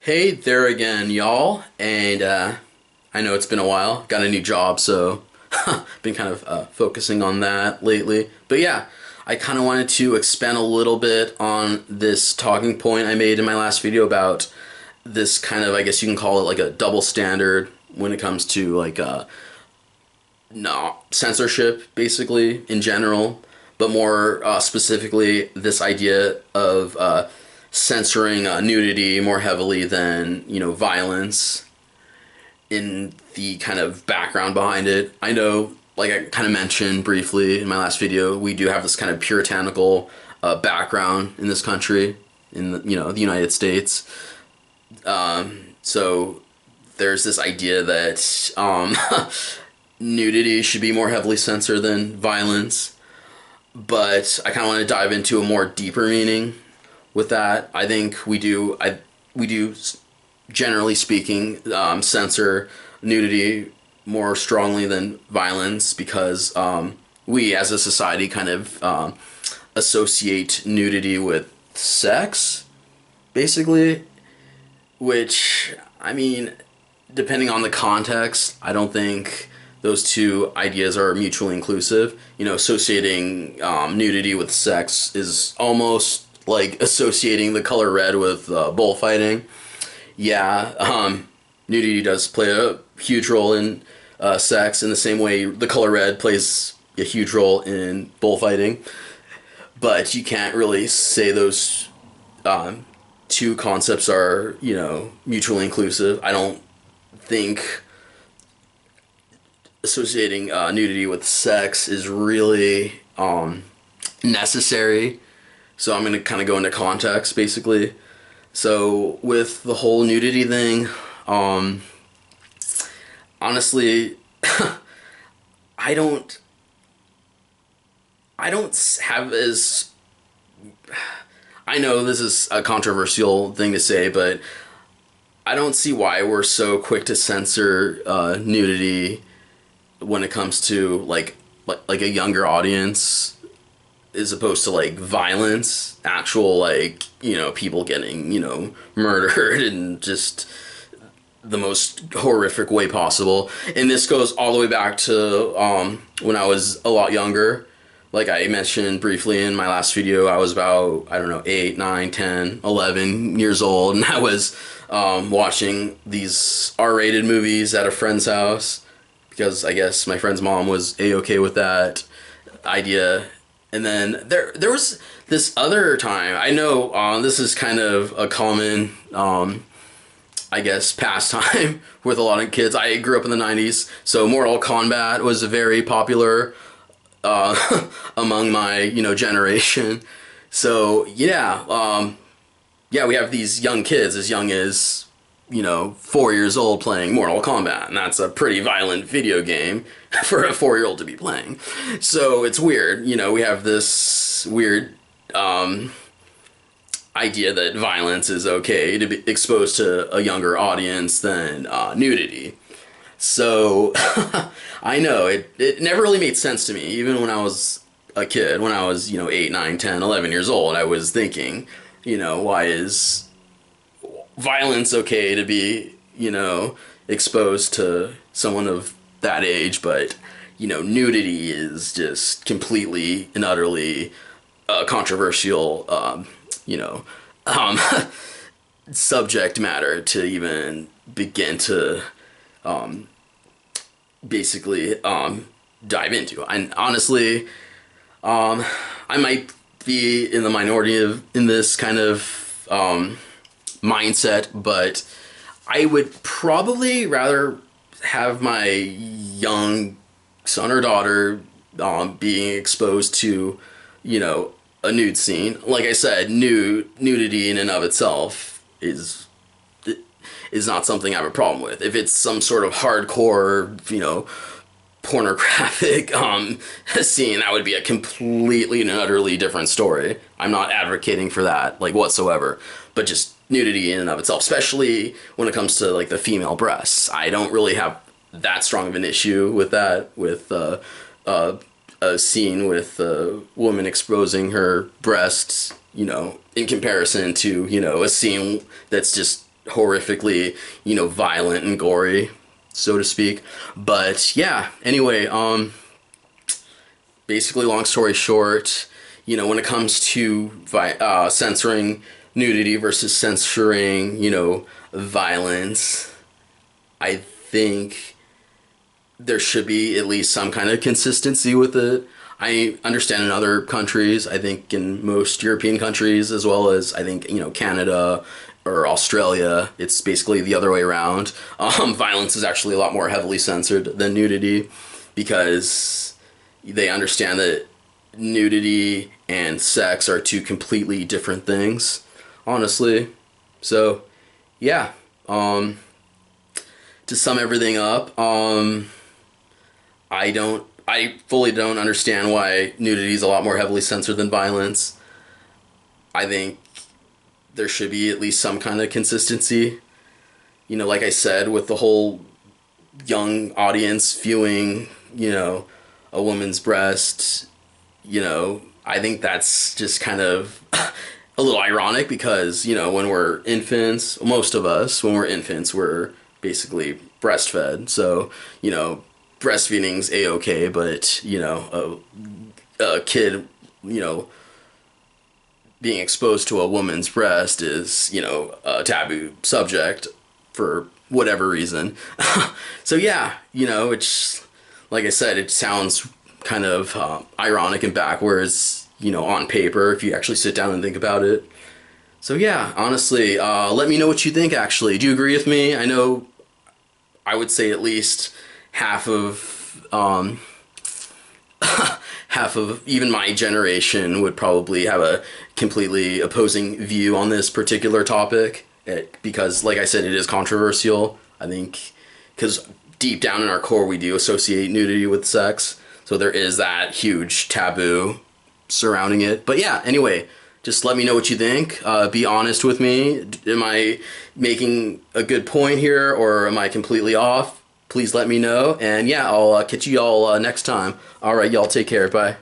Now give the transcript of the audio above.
Hey there again, y'all. And I know it's been a while. Got a new job, so been kind of focusing on that lately. But yeah, I kind of wanted to expand a little bit on this talking point I made in my last video about this kind of, I guess you can call it like a double standard when it comes to like no censorship, basically in general, but more specifically this idea of censoring nudity more heavily than violence in the kind of background behind it. I know, like I kind of mentioned briefly in my last video, we do have this kind of puritanical background in this country, in the United States. So there's this idea that nudity should be more heavily censored than violence, but I kind of want to dive into a more deeper meaning with that. I think we do, generally speaking, censor nudity more strongly than violence because we as a society kind of associate nudity with sex, basically, which, I mean, depending on the context, I don't think those two ideas are mutually inclusive. Associating nudity with sex is almost like associating the color red with bullfighting. Yeah, nudity does play a huge role in sex in the same way the color red plays a huge role in bullfighting. But you can't really say those two concepts are, mutually inclusive. I don't think associating nudity with sex is really necessary. So I'm going to kind of go into context, basically. So with the whole nudity thing, honestly, I don't, I don't have as, I know this is a controversial thing to say, but I don't see why we're so quick to censor nudity when it comes to like a younger audience, as opposed to like violence, actual like people getting murdered and just the most horrific way possible. And this goes all the way back to when I was a lot younger. Like I mentioned briefly in my last video, I was about, I don't know, 8, 9, 10, 11 years old, and I was watching these R-rated movies at a friend's house because I guess my friend's mom was A-okay with that idea. And then there was this other time. I know this is kind of a common, I guess, pastime with a lot of kids. I grew up in the 90s, so Mortal Kombat was very popular among my generation. So yeah, we have these young kids as young as 4 years old playing Mortal Kombat, and that's a pretty violent video game for a 4-year-old to be playing. So it's weird, we have this weird idea that violence is okay to be exposed to a younger audience than nudity. So I know it never really made sense to me, even when I was a kid, when I was 8, 9, 10, 11 years old. I was thinking, why is violence okay to be, exposed to someone of that age, but, nudity is just completely and utterly controversial, um, subject matter to even begin to basically dive into. And honestly, I might be in the minority in this kind of mindset, but I would probably rather have my young son or daughter being exposed to, a nude scene. Like I said, nudity in and of itself is not something I have a problem with. If it's some sort of hardcore, pornographic scene, that would be a completely and utterly different story. I'm not advocating for that, like, whatsoever. But just nudity in and of itself, especially when it comes to like the female breasts, I don't really have that strong of an issue with that. With a scene with a woman exposing her breasts, in comparison to a scene that's just horrifically, violent and gory, so to speak. But yeah, anyway, basically, long story short, when it comes to censoring nudity versus censoring, violence, I think there should be at least some kind of consistency with it. I understand in other countries, I think in most European countries, as well as I think, Canada or Australia, it's basically the other way around. Violence is actually a lot more heavily censored than nudity because they understand that nudity and sex are two completely different things, honestly. So, yeah. To sum everything up, I fully don't understand why nudity is a lot more heavily censored than violence. I think there should be at least some kind of consistency. Like I said, with the whole young audience viewing, a woman's breast, I think that's just kind of a little ironic because, when we're infants, most of us, when we're infants, we're basically breastfed. So, breastfeeding's a-okay, but, a kid, being exposed to a woman's breast is, a taboo subject for whatever reason. So yeah, it's like I said, it sounds kind of ironic and backwards, on paper if you actually sit down and think about it. So yeah, honestly, let me know what you think. Actually, do you agree with me? I know I would say at least half of half of even my generation would probably have a completely opposing view on this particular topic because, like I said, it is controversial. I think because deep down in our core, we do associate nudity with sex, so there is that huge taboo surrounding it. But yeah, anyway, just let me know what you think. Be honest with me. Am I making a good point here, or am I completely off? Please let me know. And yeah, I'll catch you all next time. All right, y'all take care. Bye.